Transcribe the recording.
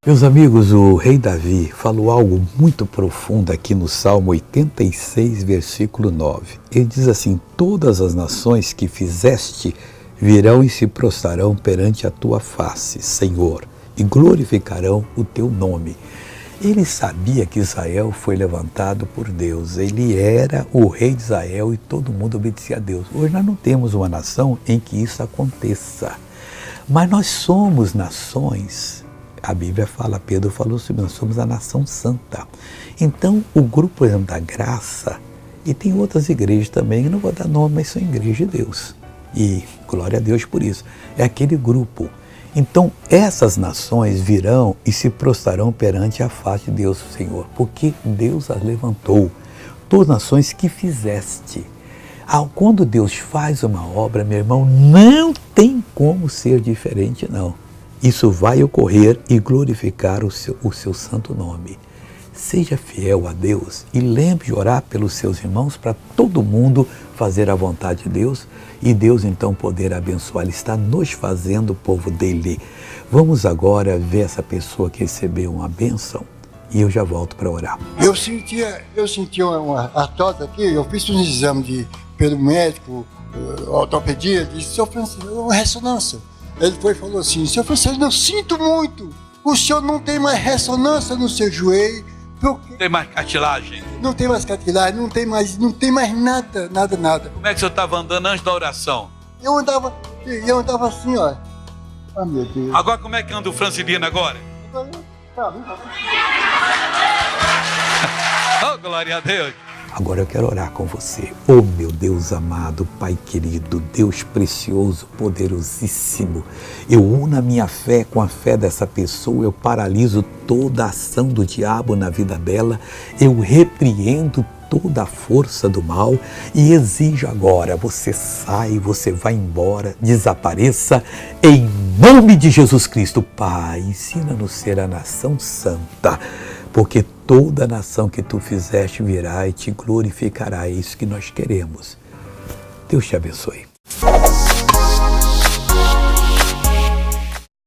Meus amigos, o rei Davi falou algo muito profundo aqui no Salmo 86, versículo 9. Ele diz assim: todas as nações que fizeste virão e se prostrarão perante a tua face, Senhor, e glorificarão o teu nome. Ele sabia que Israel foi levantado por Deus, ele era o rei de Israel e todo mundo obedecia a Deus. Hoje nós não temos uma nação em que isso aconteça, mas nós somos nações. A Bíblia fala, Pedro falou sobre nós somos a nação santa. Então, o grupo, por exemplo, da graça, e tem outras igrejas também, que não vou dar nome, mas são igrejas de Deus. E glória a Deus por isso. É aquele grupo. Então, essas nações virão e se prostrarão perante a face de Deus, Senhor, porque Deus as levantou. Todas as nações que fizeste. Quando Deus faz uma obra, meu irmão, não tem como ser diferente, não. Isso vai ocorrer e glorificar o seu santo nome. Seja fiel a Deus e lembre de orar pelos seus irmãos para todo mundo fazer a vontade de Deus e Deus então poder abençoar. Ele está nos fazendo o povo dele. Vamos agora ver essa pessoa que recebeu uma bênção e eu já volto para orar. Eu sentia uma artrose aqui, eu fiz um exame pelo médico, ortopedia, disse: Sr. Francisco, uma ressonância. Ele foi e falou assim: Sr. Francisco, eu sinto muito, o senhor não tem mais ressonância no seu joelho. Não tem mais cartilagem? Não tem mais cartilagem, não tem mais nada. Como é que o senhor estava andando antes da oração? Eu andava assim, ó. Ah, meu Deus. Agora como é que anda o Francilino agora? Oh, glória a Deus. Agora eu quero orar com você. Oh, meu Deus amado, Pai querido, Deus precioso, poderosíssimo. Eu uno a minha fé com a fé dessa pessoa, eu paraliso toda a ação do diabo na vida dela, eu repreendo toda a força do mal e exijo agora, você sai, você vai embora, desapareça, em nome de Jesus Cristo. Pai, ensina-nos a ser a nação santa, porque toda nação que tu fizeste virá e te glorificará. É isso que nós queremos. Deus te abençoe.